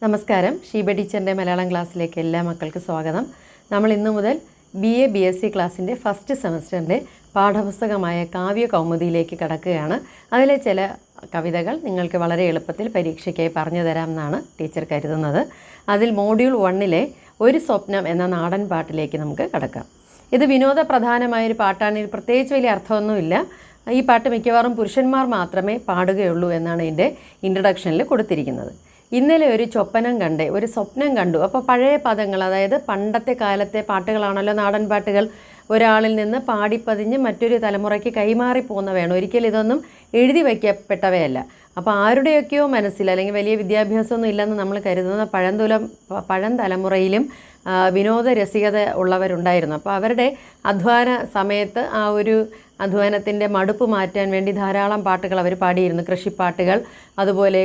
നമസ്കാരം. ഷീബ ടീച്ചറിൻ്റെ മലയാളം ക്ലാസ്സിലേക്ക് എല്ലാ മക്കൾക്കും സ്വാഗതം. നമ്മൾ ഇന്നു മുതൽ BA BSc ക്ലാസ്സിൻ്റെ ഫസ്റ്റ് സെമസ്റ്ററിൻ്റെ പാഠപുസ്തകമായ കാവ്യ കൗമുദിയിലേക്ക് കടക്കുകയാണ്. അതിലെ ചില കവിതകൾ നിങ്ങൾക്ക് വളരെ എളുപ്പത്തിൽ പരീക്ഷയ്ക്കായി പറഞ്ഞു തരാമെന്നാണ് ടീച്ചർ കരുതുന്നത്. അതിൽ മോഡ്യൂൾ 1-ലെ ഒരു സ്വപ്നം എന്ന നാടൻ പാട്ടിലേക്ക് നമുക്ക് കടക്കാം. ഇത് വിനോദപ്രധാനമായൊരു പാട്ടാണ്. ഇത് പ്രത്യേകിച്ച് വലിയ അർത്ഥമൊന്നുമില്ല. ഈ പാട്ട് മിക്കവാറും പുരുഷന്മാർ മാത്രമേ പാടുകയുള്ളൂ എന്നാണ് ഇതിൻ്റെ ഇൻട്രഡക്ഷനിൽ കൊടുത്തിരിക്കുന്നത്. ഇന്നലെ ഒരു സ്വപ്നം കണ്ടു. അപ്പോൾ പഴയ പദങ്ങൾ, അതായത് പണ്ടത്തെ കാലത്തെ പാട്ടുകളാണല്ലോ നാടൻ പാട്ടുകൾ. ഒരാളിൽ നിന്ന് പാടിപ്പതിഞ്ഞ് മറ്റൊരു തലമുറയ്ക്ക് കൈമാറിപ്പോകുന്നവയാണ്. ഒരിക്കലും ഇതൊന്നും എഴുതി വയ്ക്കപ്പെട്ടവയല്ല. അപ്പോൾ ആരുടെയൊക്കെയോ മനസ്സിൽ, അല്ലെങ്കിൽ വലിയ വിദ്യാഭ്യാസമൊന്നും ഇല്ലെന്ന് നമ്മൾ കരുതുന്ന പഴം തലമുറയിലും വിനോദ രസികത ഉള്ളവരുണ്ടായിരുന്നു. അപ്പോൾ അവരുടെ അധ്വാന സമയത്ത് ആ ഒരു അധ്വാനത്തിൻ്റെ മടുപ്പ് മാറ്റാൻ വേണ്ടി ധാരാളം പാട്ടുകൾ അവർ പാടിയിരുന്നു. കൃഷിപ്പാട്ടുകൾ, അതുപോലെ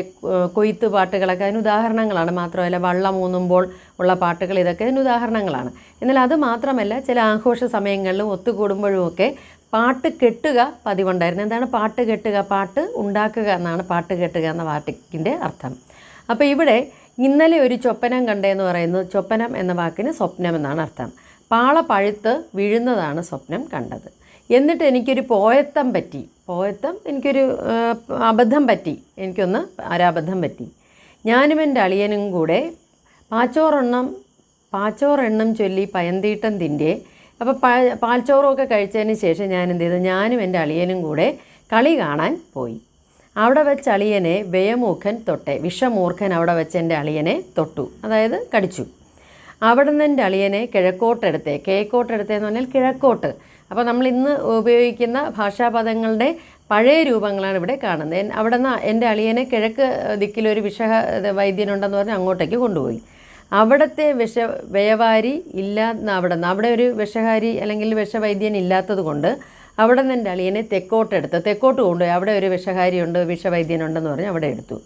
കൊയ്ത്ത് പാട്ടുകളൊക്കെ അതിന് ഉദാഹരണങ്ങളാണ്. മാത്രമല്ല വള്ളം ഊന്നുമ്പോൾ ഉള്ള പാട്ടുകൾ, ഇതൊക്കെ അതിന് ഉദാഹരണങ്ങളാണ്. എന്നാൽ അത് മാത്രമല്ല, ചില ആഘോഷ സമയങ്ങളിലും ഒത്തുകൂടുമ്പോഴുമൊക്കെ പാട്ട് കെട്ടുക പതിവുണ്ടായിരുന്നു. എന്താണ് പാട്ട് കെട്ടുക? പാട്ട് ഉണ്ടാക്കുക എന്നാണ് പാട്ട് കെട്ടുക എന്ന വാക്കിൻ്റെ അർത്ഥം. അപ്പോൾ ഇവിടെ ഇന്നലെ ഒരു ചൊപ്പനം കണ്ടേന്ന് പറയുന്നത്, ചൊപ്പനം എന്ന വാക്കിന് സ്വപ്നം എന്നാണ് അർത്ഥം. പാള പഴുത്ത് വീഴുന്നതാണ് സ്വപ്നം കണ്ടത്. എന്നിട്ട് എനിക്കൊരു എനിക്കൊരു അബദ്ധം പറ്റി. ഒരബദ്ധം പറ്റി. ഞാനും എൻ്റെ അളിയനും കൂടെ പാച്ചോറെണ്ണം ചൊല്ലി പയന്തീട്ടം തിൻ്റെ. അപ്പോൾ പാൽച്ചോറൊക്കെ കഴിച്ചതിന് ശേഷം ഞാൻ എന്ത് ചെയ്തു? ഞാനും എൻ്റെ അളിയനും കൂടെ കളി കാണാൻ പോയി. അവിടെ വെച്ച് അളിയനെ വിഷമൂർഖൻ അവിടെ വെച്ച് എൻ്റെ അളിയനെ തൊട്ടു, അതായത് കടിച്ചു. അവിടെ നിന്ന് എൻ്റെ അളിയനെ കിഴക്കോട്ടെടുത്തേന്ന് പറഞ്ഞാൽ കിഴക്കോട്ട്. അപ്പോൾ നമ്മൾ ഇന്ന് ഉപയോഗിക്കുന്ന ഭാഷാപദങ്ങളുടെ പഴയ രൂപങ്ങളാണ് ഇവിടെ കാണുന്നത്. അവിടെ നിന്ന് എൻ്റെ അളിയനെ കിഴക്ക് ദിക്കിലൊരു വൈദ്യനുണ്ടെന്ന് പറഞ്ഞാൽ അങ്ങോട്ടേക്ക് കൊണ്ടുപോയി. അവിടുത്തെ വ്യയവാരി അവിടെ ഒരു വിഷഹാരി അല്ലെങ്കിൽ വിഷവൈദ്യൻ ഇല്ലാത്തത് കൊണ്ട് അവിടെ നിന്ന് എൻ്റെ അളിയനെ തെക്കോട്ട് കൊണ്ടുപോയി. അവിടെ ഒരു വിഷഹാരിയുണ്ട്, വിഷവൈദ്യനുണ്ടെന്ന് പറഞ്ഞ് അവിടെ എടുത്തു.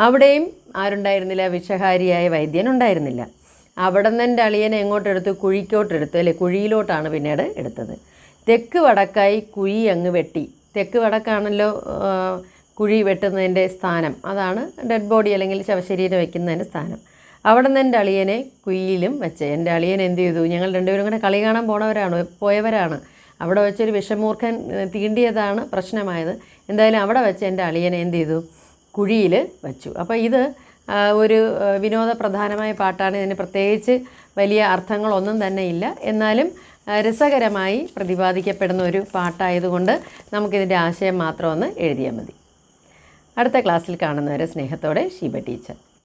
അവിടെയും ആരുണ്ടായിരുന്നില്ല? വിഷഹാരിയായ വൈദ്യൻ ഉണ്ടായിരുന്നില്ല. അവിടെ നിന്ന് എൻ്റെ അളിയനെ എങ്ങോട്ടെടുത്തു? കുഴിക്കോട്ടെടുത്തു, അല്ലേ? കുഴിയിലോട്ടാണ് പിന്നീട് എടുത്തത്. തെക്ക് വടക്കായി കുഴി അങ്ങ് വെട്ടി. തെക്ക് വടക്കാണല്ലോ കുഴി വെട്ടുന്നതിൻ്റെ സ്ഥാനം. അതാണ് ഡെഡ് ബോഡി അല്ലെങ്കിൽ ശവശരീരം വയ്ക്കുന്നതിൻ്റെ സ്ഥാനം. അവിടെ നിന്ന് എൻ്റെ അളിയനെ കുഴിയിലും വെച്ച്. എൻ്റെ അളിയൻ എന്ത് ചെയ്തു? ഞങ്ങൾ രണ്ടുപേരും കൂടെ കളി കാണാൻ പോയവരാണ്. അവിടെ വെച്ചൊരു വിഷമൂർഖൻ തീണ്ടിയതാണ് പ്രശ്നമായത്. എന്തായാലും അവിടെ വെച്ച് എൻ്റെ അളിയനെ എന്ത് ചെയ്തു? കുഴിയിൽ വച്ചു. അപ്പോൾ ഇത് ഒരു വിനോദപ്രധാനമായ പാട്ടാണ്. ഇതിന് പ്രത്യേകിച്ച് വലിയ അർത്ഥങ്ങളൊന്നും തന്നെ ഇല്ല. എന്നാലും രസകരമായി പ്രതിപാദിക്കപ്പെടുന്ന ഒരു പാട്ടായതുകൊണ്ട് നമുക്കിതിൻ്റെ ആശയം മാത്രം ഒന്ന് എഴുതിയാൽ മതി. അടുത്ത ക്ലാസ്സിൽ കാണുന്നവരെ സ്നേഹത്തോടെ ഷീബ ടീച്ചർ.